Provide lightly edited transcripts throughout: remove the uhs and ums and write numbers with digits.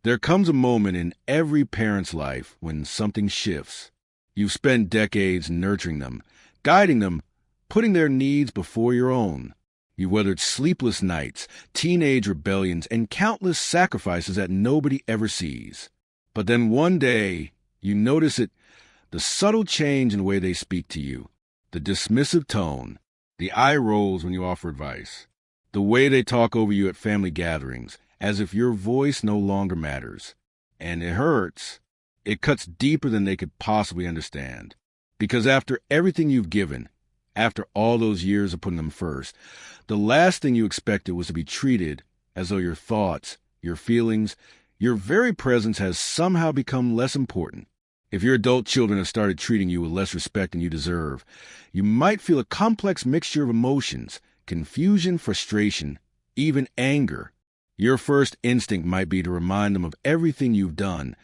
There comes a moment in every parent's life when something shifts. You've spent decades nurturing them, guiding them, putting their needs before your own. You've weathered sleepless nights, teenage rebellions, and countless sacrifices that nobody ever sees. But then one day, you notice it, the subtle change in the way they speak to you, the dismissive tone, the eye rolls when you offer advice, the way they talk over you at family gatherings, as if your voice no longer matters. And it hurts. It cuts deeper than they could possibly understand. Because after everything you've given, after all those years of putting them first, the last thing you expected was to be treated as though your thoughts, your feelings, your very presence has somehow become less important. If your adult children have started treating you with less respect than you deserve, you might feel a complex mixture of emotions, confusion, frustration, even anger. Your first instinct might be to remind them of everything you've done,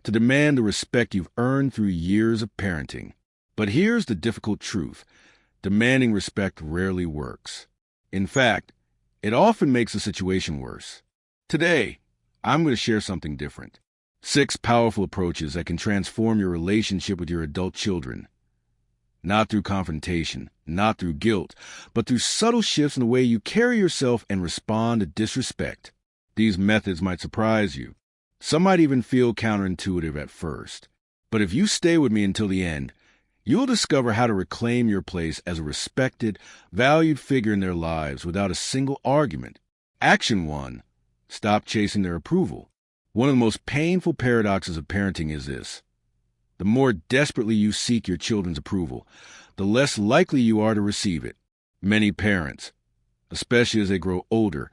to demand the respect you've earned through years of parenting. But here's the difficult truth. Demanding respect rarely works. In fact, it often makes the situation worse. Today, I'm going to share something different. 6 powerful approaches that can transform your relationship with your adult children. Not through confrontation, not through guilt, but through subtle shifts in the way you carry yourself and respond to disrespect. These methods might surprise you. Some might even feel counterintuitive at first. But if you stay with me until the end, you'll discover how to reclaim your place as a respected, valued figure in their lives without a single argument. Action 1. Stop chasing their approval. One of the most painful paradoxes of parenting is this. The more desperately you seek your children's approval, the less likely you are to receive it. Many parents, especially as they grow older,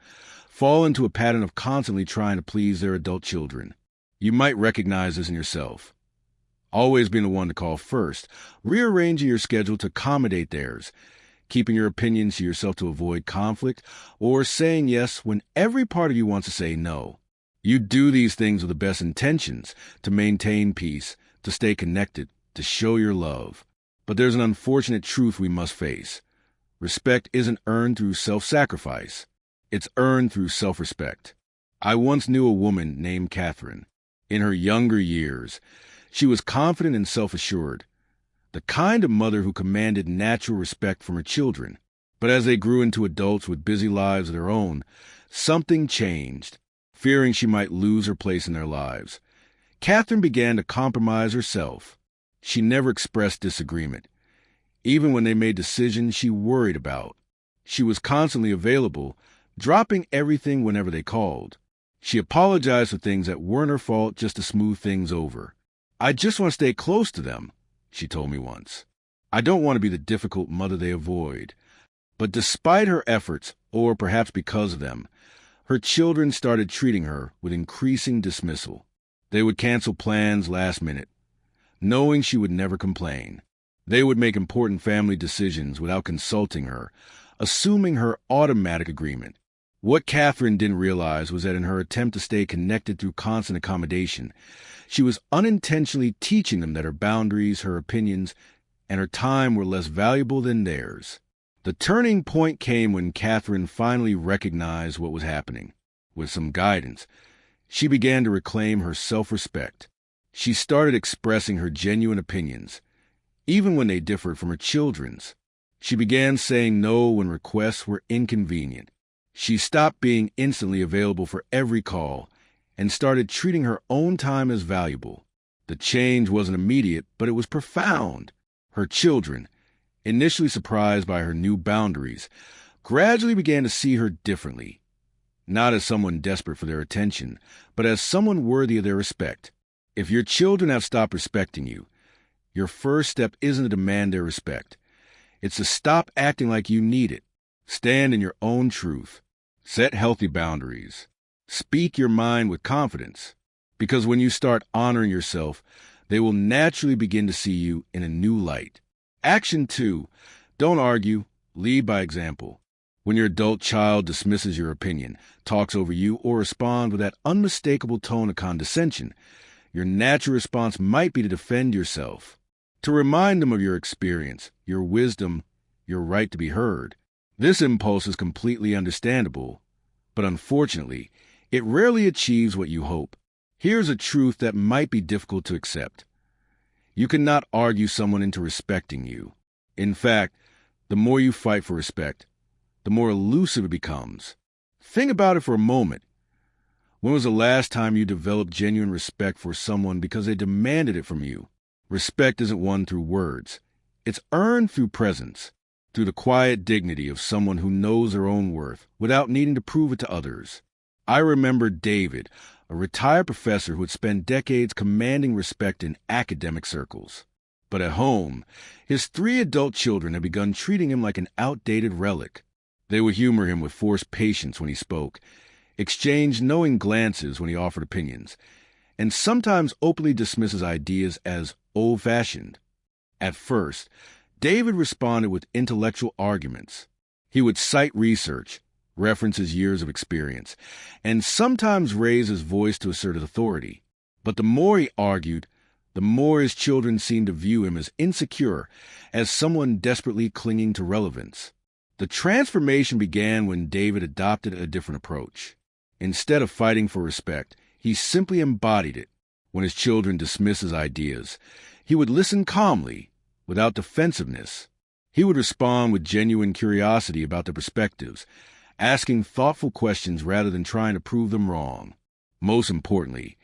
fall into a pattern of constantly trying to please their adult children. You might recognize this in yourself. Always being the one to call first, rearranging your schedule to accommodate theirs, keeping your opinions to yourself to avoid conflict, or saying yes when every part of you wants to say no. You do these things with the best intentions, to maintain peace, to stay connected, to show your love. But there's an unfortunate truth we must face. Respect isn't earned through self-sacrifice. It's earned through self-respect. I once knew a woman named Catherine. In her younger years, she was confident and self-assured, the kind of mother who commanded natural respect from her children. But as they grew into adults with busy lives of their own, something changed. Fearing she might lose her place in their lives, Catherine began to compromise herself. She never expressed disagreement, even when they made decisions she worried about. She was constantly available, dropping everything whenever they called. She apologized for things that weren't her fault just to smooth things over. "I just want to stay close to them," she told me once. "I don't want to be the difficult mother they avoid." But despite her efforts, or perhaps because of them, her children started treating her with increasing dismissal. They would cancel plans last minute, knowing she would never complain. They would make important family decisions without consulting her, assuming her automatic agreement. What Catherine didn't realize was that in her attempt to stay connected through constant accommodation, she was unintentionally teaching them that her boundaries, her opinions, and her time were less valuable than theirs. The turning point came when Catherine finally recognized what was happening. With some guidance, she began to reclaim her self-respect. She started expressing her genuine opinions, even when they differed from her children's. She began saying no when requests were inconvenient. She stopped being instantly available for every call and started treating her own time as valuable. The change wasn't immediate, but it was profound. Her children, initially surprised by her new boundaries, gradually began to see her differently, not as someone desperate for their attention, but as someone worthy of their respect. If your children have stopped respecting you, your first step isn't to demand their respect. It's to stop acting like you need it. Stand in your own truth. Set healthy boundaries. Speak your mind with confidence. Because when you start honoring yourself, they will naturally begin to see you in a new light. Action 2. Don't argue. Lead by example. When your adult child dismisses your opinion, talks over you, or responds with that unmistakable tone of condescension, your natural response might be to defend yourself, to remind them of your experience, your wisdom, your right to be heard. This impulse is completely understandable, but unfortunately, it rarely achieves what you hope. Here's a truth that might be difficult to accept. You cannot argue someone into respecting you. In fact, the more you fight for respect, the more elusive it becomes. Think about it for a moment. When was the last time you developed genuine respect for someone because they demanded it from you? Respect isn't won through words. It's earned through presence, through the quiet dignity of someone who knows their own worth without needing to prove it to others. I remember David, a retired professor who had spent decades commanding respect in academic circles. But at home, his 3 adult children had begun treating him like an outdated relic. They would humor him with forced patience when he spoke, exchange knowing glances when he offered opinions, and sometimes openly dismiss his ideas as old-fashioned. At first, David responded with intellectual arguments. He would cite research, reference his years of experience, and sometimes raise his voice to assert authority. But the more he argued, the more his children seemed to view him as insecure, as someone desperately clinging to relevance. The transformation began when David adopted a different approach. Instead of fighting for respect, he simply embodied it. When his children dismissed his ideas, he would listen calmly, without defensiveness. He would respond with genuine curiosity about their perspectives, asking thoughtful questions rather than trying to prove them wrong. Most importantly,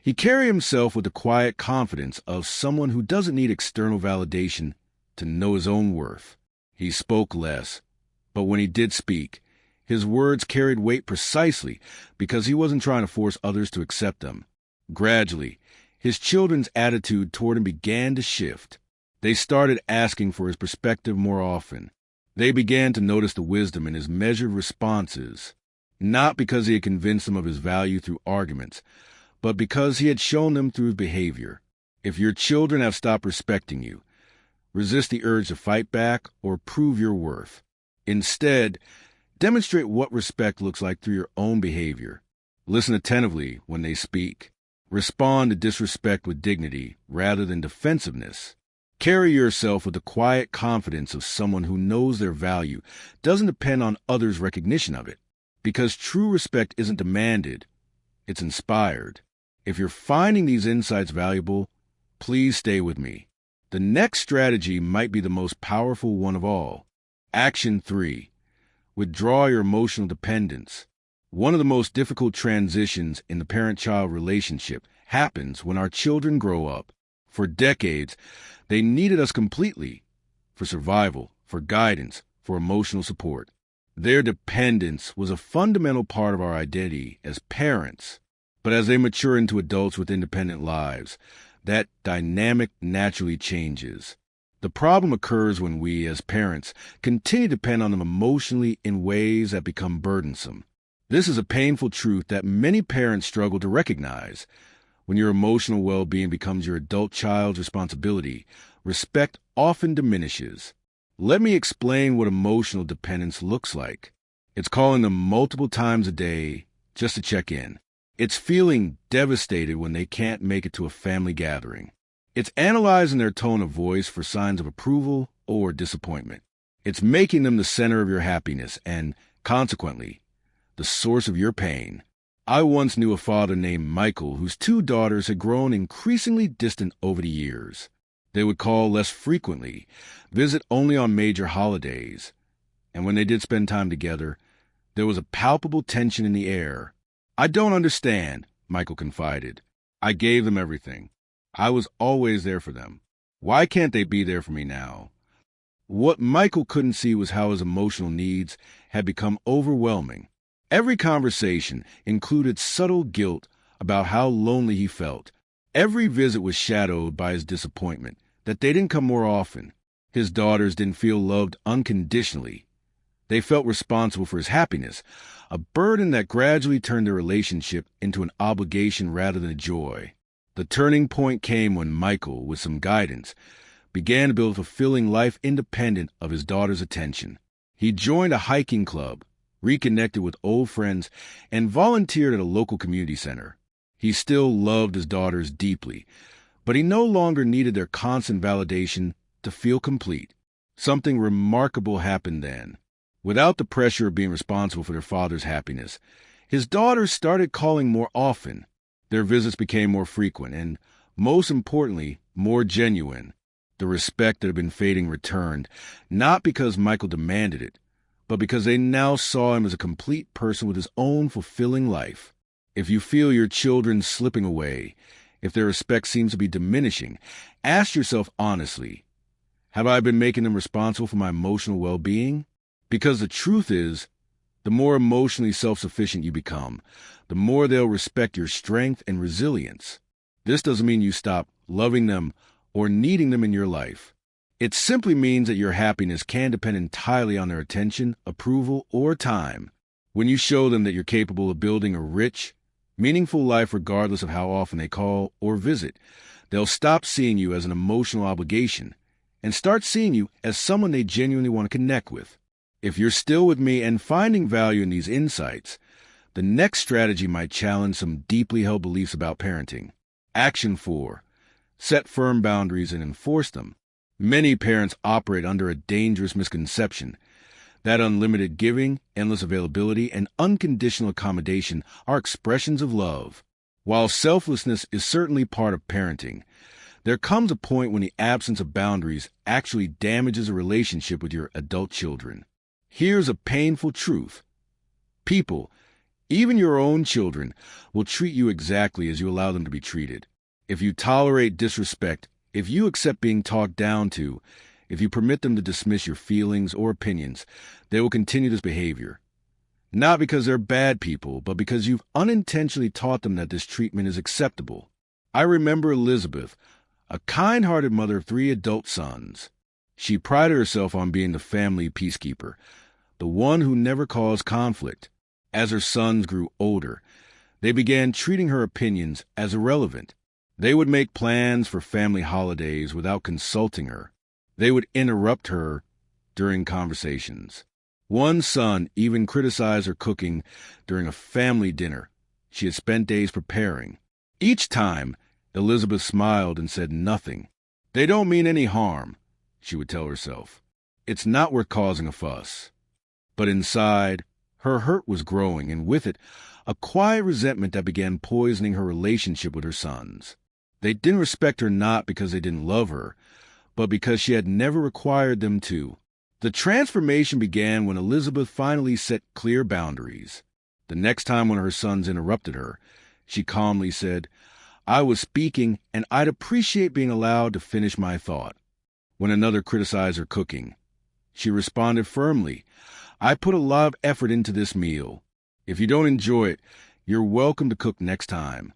he carried himself with the quiet confidence of someone who doesn't need external validation to know his own worth. He spoke less, but when he did speak, his words carried weight precisely because he wasn't trying to force others to accept them. Gradually, his children's attitude toward him began to shift. They started asking for his perspective more often. They began to notice the wisdom in his measured responses, not because he had convinced them of his value through arguments, but because he had shown them through his behavior. If your children have stopped respecting you, resist the urge to fight back or prove your worth. Instead, demonstrate what respect looks like through your own behavior. Listen attentively when they speak. Respond to disrespect with dignity rather than defensiveness. Carry yourself with the quiet confidence of someone who knows their value doesn't depend on others' recognition of it. Because true respect isn't demanded, it's inspired. If you're finding these insights valuable, please stay with me. The next strategy might be the most powerful one of all. Action 3. Withdraw your emotional dependence. One of the most difficult transitions in the parent-child relationship happens when our children grow up. For decades, they needed us completely, for survival, for guidance, for emotional support. Their dependence was a fundamental part of our identity as parents. But as they mature into adults with independent lives, that dynamic naturally changes. The problem occurs when we, as parents, continue to depend on them emotionally in ways that become burdensome. This is a painful truth that many parents struggle to recognize. When your emotional well-being becomes your adult child's responsibility, respect often diminishes. Let me explain what emotional dependence looks like. It's calling them multiple times a day just to check in. It's feeling devastated when they can't make it to a family gathering. It's analyzing their tone of voice for signs of approval or disappointment. It's making them the center of your happiness and, consequently, the source of your pain. I once knew a father named Michael whose 2 daughters had grown increasingly distant over the years. They would call less frequently, visit only on major holidays, and when they did spend time together, there was a palpable tension in the air. "I don't understand," Michael confided. "I gave them everything. I was always there for them. Why can't they be there for me now?" What Michael couldn't see was how his emotional needs had become overwhelming. Every conversation included subtle guilt about how lonely he felt. Every visit was shadowed by his disappointment that they didn't come more often. His daughters didn't feel loved unconditionally. They felt responsible for his happiness, a burden that gradually turned their relationship into an obligation rather than a joy. The turning point came when Michael, with some guidance, began to build a fulfilling life independent of his daughter's attention. He joined a hiking club, reconnected with old friends, and volunteered at a local community center. He still loved his daughters deeply, but he no longer needed their constant validation to feel complete. Something remarkable happened then. Without the pressure of being responsible for their father's happiness, his daughters started calling more often. Their visits became more frequent and, most importantly, more genuine. The respect that had been fading returned, not because Michael demanded it, but because they now saw him as a complete person with his own fulfilling life. If you feel your children slipping away, if their respect seems to be diminishing, ask yourself honestly, have I been making them responsible for my emotional well-being? Because the truth is, the more emotionally self-sufficient you become, the more they'll respect your strength and resilience. This doesn't mean you stop loving them or needing them in your life. It simply means that your happiness can depend entirely on their attention, approval, or time. When you show them that you're capable of building a rich, meaningful life regardless of how often they call or visit, they'll stop seeing you as an emotional obligation and start seeing you as someone they genuinely want to connect with. If you're still with me and finding value in these insights, the next strategy might challenge some deeply held beliefs about parenting. Action 4. Set firm boundaries and enforce them. Many parents operate under a dangerous misconception that unlimited giving, endless availability, and unconditional accommodation are expressions of love. While selflessness is certainly part of parenting, there comes a point when the absence of boundaries actually damages a relationship with your adult children. Here's a painful truth. People, even your own children, will treat you exactly as you allow them to be treated. If you tolerate disrespect, if you accept being talked down to, if you permit them to dismiss your feelings or opinions, they will continue this behavior. Not because they're bad people, but because you've unintentionally taught them that this treatment is acceptable. I remember Elizabeth, a kind-hearted mother of 3 adult sons. She prided herself on being the family peacekeeper, the one who never caused conflict. As her sons grew older, they began treating her opinions as irrelevant. They would make plans for family holidays without consulting her. They would interrupt her during conversations. One son even criticized her cooking during a family dinner she had spent days preparing. Each time, Elizabeth smiled and said nothing. "They don't mean any harm," she would tell herself. "It's not worth causing a fuss." But inside, her hurt was growing, and with it, a quiet resentment that began poisoning her relationship with her sons. They didn't respect her not because they didn't love her, but because she had never required them to. The transformation began when Elizabeth finally set clear boundaries. The next time when her sons interrupted her, she calmly said, "I was speaking, and I'd appreciate being allowed to finish my thought." When another criticized her cooking, she responded firmly, "I put a lot of effort into this meal. If you don't enjoy it, you're welcome to cook next time."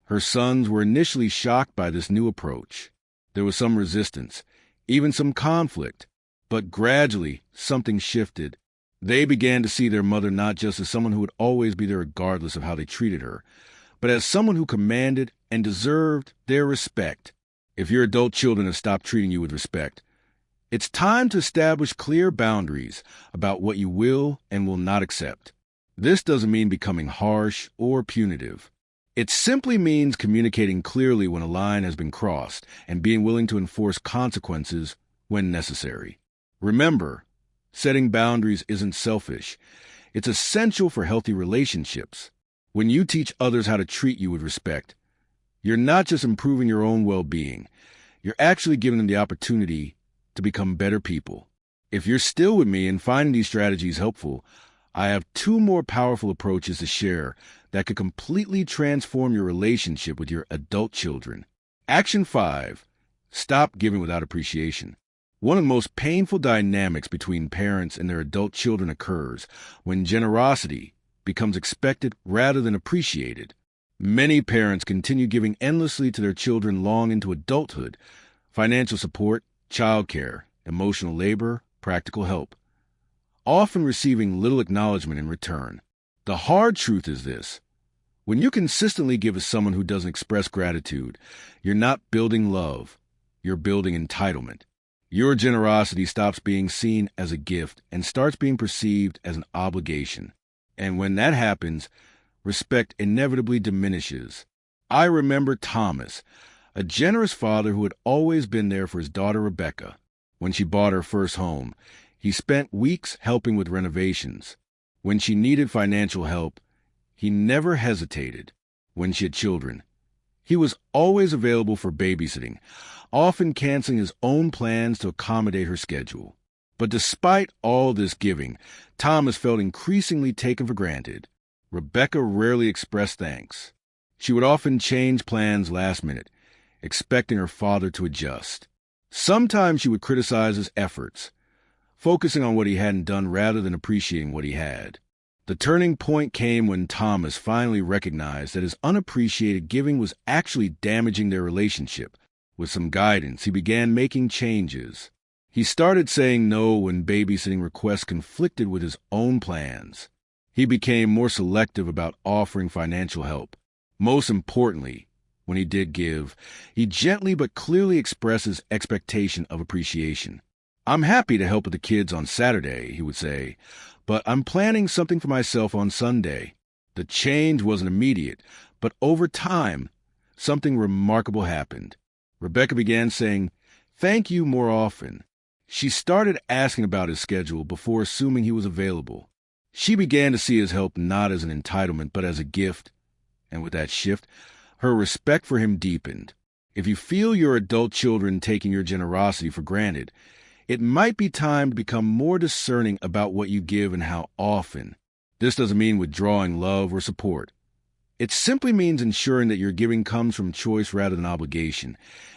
Her sons were initially shocked by this new approach. There was some resistance, even some conflict, but gradually something shifted. They began to see their mother not just as someone who would always be there regardless of how they treated her, but as someone who commanded and deserved their respect. If your adult children have stopped treating you with respect, it's time to establish clear boundaries about what you will and will not accept. This doesn't mean becoming harsh or punitive. It simply means communicating clearly when a line has been crossed and being willing to enforce consequences when necessary. Remember, setting boundaries isn't selfish. It's essential for healthy relationships. When you teach others how to treat you with respect, you're not just improving your own well-being, you're actually giving them the opportunity to become better people. If you're still with me and finding these strategies helpful, I have 2 more powerful approaches to share that could completely transform your relationship with your adult children. Action 5. Stop giving without appreciation. One of the most painful dynamics between parents and their adult children occurs when generosity becomes expected rather than appreciated. Many parents continue giving endlessly to their children long into adulthood: financial support, childcare, emotional labor, practical help, often receiving little acknowledgement in return. The hard truth is this: when you consistently give to someone who doesn't express gratitude, you're not building love, you're building entitlement. Your generosity stops being seen as a gift and starts being perceived as an obligation. And when that happens, respect inevitably diminishes. I remember Thomas, a generous father who had always been there for his daughter Rebecca. When she bought her first home, he spent weeks helping with renovations. When she needed financial help, he never hesitated. when she had children. He was always available for babysitting, often canceling his own plans to accommodate her schedule. But despite all this giving, Thomas felt increasingly taken for granted. Rebecca rarely expressed thanks. She would often change plans last minute, expecting her father to adjust. Sometimes she would criticize his efforts, focusing on what he hadn't done rather than appreciating what he had. The turning point came when Thomas finally recognized that his unappreciated giving was actually damaging their relationship. With some guidance, he began making changes. He started saying no when babysitting requests conflicted with his own plans. He became more selective about offering financial help. Most importantly, when he did give, he gently but clearly expressed his expectation of appreciation. "I'm happy to help with the kids on Saturday," he would say, "but I'm planning something for myself on Sunday." The change wasn't immediate, but over time, something remarkable happened. Rebecca began saying, "Thank you" more often. She started asking about his schedule before assuming he was available. She began to see his help not as an entitlement, but as a gift. And with that shift, her respect for him deepened. If you feel your adult children taking your generosity for granted, it might be time to become more discerning about what you give and how often. This doesn't mean withdrawing love or support. It simply means ensuring that your giving comes from choice rather than obligation,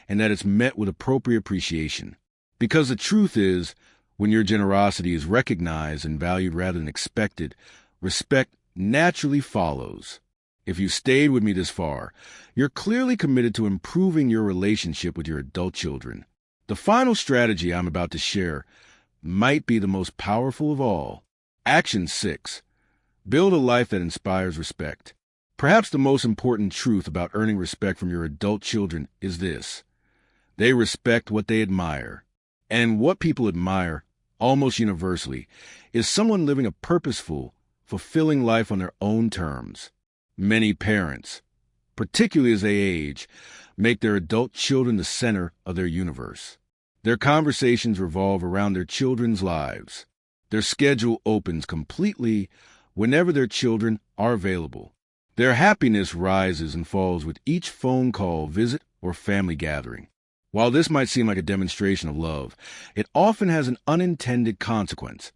and that it's met with appropriate appreciation. Because the truth is, when your generosity is recognized and valued rather than expected, respect naturally follows. If you stayed with me this far, you're clearly committed to improving your relationship with your adult children. The final strategy I'm about to share might be the most powerful of all. Action 6. Build a life that inspires respect. Perhaps the most important truth about earning respect from your adult children is this: they respect what they admire. And what people admire, almost universally, is someone living a purposeful, fulfilling life on their own terms. Many parents, particularly as they age, make their adult children the center of their universe. Their conversations revolve around their children's lives. Their schedule opens completely whenever their children are available. Their happiness rises and falls with each phone call, visit, or family gathering. While this might seem like a demonstration of love, it often has an unintended consequence.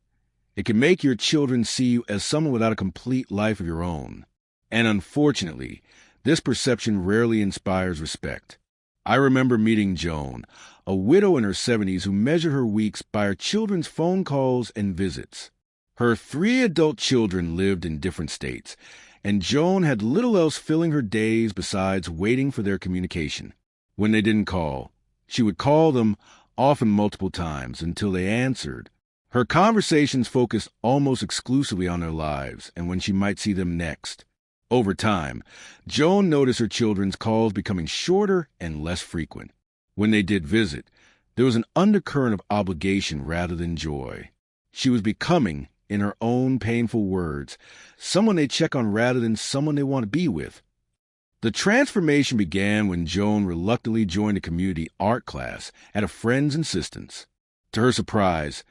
It can make your children see you as someone without a complete life of your own. And unfortunately, this perception rarely inspires respect. I remember meeting Joan, a widow in her 70s who measured her weeks by her children's phone calls and visits. Her 3 adult children lived in different states, and Joan had little else filling her days besides waiting for their communication. When they didn't call, she would call them, often multiple times, until they answered. Her conversations focused almost exclusively on their lives and when she might see them next. Over time, Joan noticed her children's calls becoming shorter and less frequent. When they did visit, there was an undercurrent of obligation rather than joy. She was becoming, in her own painful words, someone they check on rather than someone they want to be with. The transformation began when Joan reluctantly joined a community art class at a friend's insistence. To her surprise,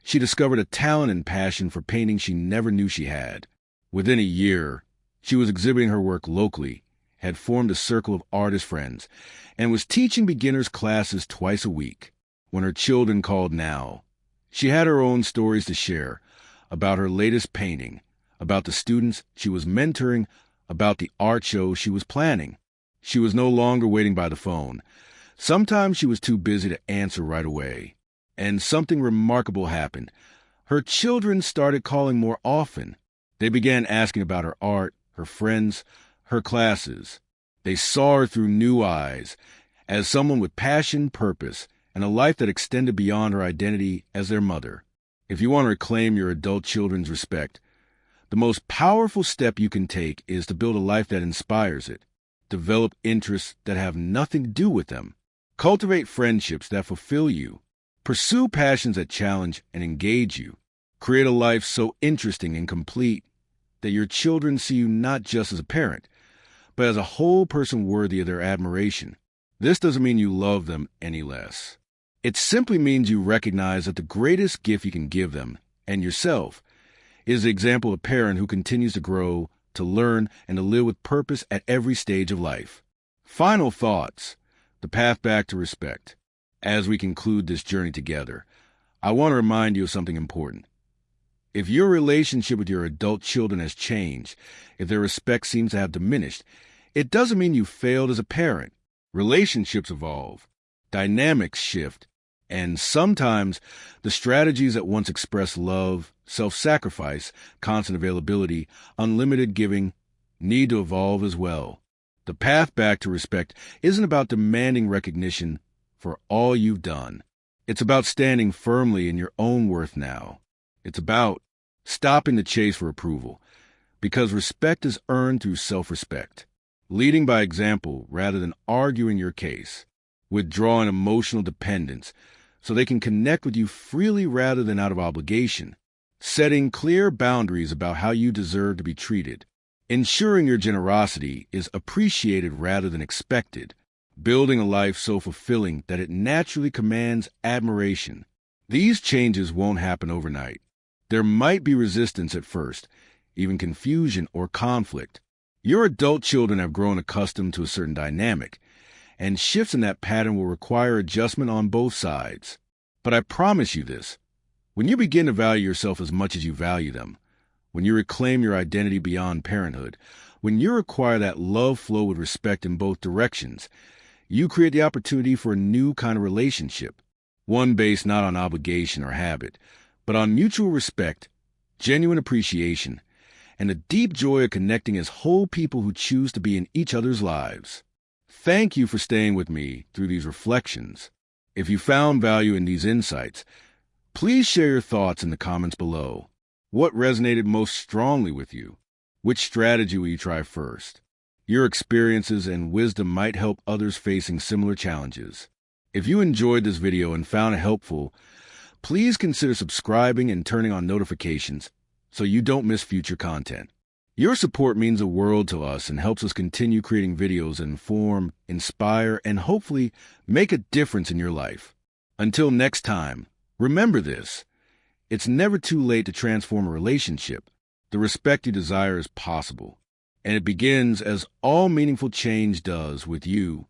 she discovered a talent and passion for painting she never knew she had. Within a year, she was exhibiting her work locally, had formed a circle of artist friends, and was teaching beginners classes twice a week. When her children called now, she had her own stories to share about her latest painting, about the students she was mentoring, about the art show she was planning. She was no longer waiting by the phone. Sometimes she was too busy to answer right away. And something remarkable happened. Her children started calling more often. They began asking about her art, her friends, her classes. They saw her through new eyes, as someone with passion, purpose, and a life that extended beyond her identity as their mother. If you want to reclaim your adult children's respect, the most powerful step you can take is to build a life that inspires it. Develop interests that have nothing to do with them. Cultivate friendships that fulfill you. Pursue passions that challenge and engage you. Create a life so interesting and complete that your children see you not just as a parent, but as a whole person worthy of their admiration. This doesn't mean you love them any less. It simply means you recognize that the greatest gift you can give them, and yourself, is the example of a parent who continues to grow, to learn, and to live with purpose at every stage of life. Final thoughts. The path back to respect. As we conclude this journey together, I want to remind you of something important. If your relationship with your adult children has changed, if their respect seems to have diminished, it doesn't mean you failed as a parent. Relationships evolve, dynamics shift, and sometimes the strategies that once expressed love, self-sacrifice, constant availability, unlimited giving need to evolve as well. The path back to respect isn't about demanding recognition for all you've done. It's about standing firmly in your own worth now. It's about stopping the chase for approval, because respect is earned through self-respect. Leading by example rather than arguing your case. Withdrawing emotional dependence so they can connect with you freely rather than out of obligation. Setting clear boundaries about how you deserve to be treated. Ensuring your generosity is appreciated rather than expected. Building a life so fulfilling that it naturally commands admiration. These changes won't happen overnight. There might be resistance at first, even confusion or conflict. Your adult children have grown accustomed to a certain dynamic, and shifts in that pattern will require adjustment on both sides. But I promise you this, when you begin to value yourself as much as you value them, when you reclaim your identity beyond parenthood, when you require that love flow with respect in both directions, you create the opportunity for a new kind of relationship, one based not on obligation or habit, but on mutual respect, genuine appreciation, and a deep joy of connecting as whole people who choose to be in each other's lives. Thank you for staying with me through these reflections. If you found value in these insights, please share your thoughts in the comments below. What resonated most strongly with you? Which strategy will you try first? Your experiences and wisdom might help others facing similar challenges. If you enjoyed this video and found it helpful, please consider subscribing and turning on notifications so you don't miss future content. Your support means the world to us and helps us continue creating videos that inform, inspire, and hopefully make a difference in your life. Until next time, remember this. It's never too late to transform a relationship. The respect you desire is possible, and it begins as all meaningful change does with you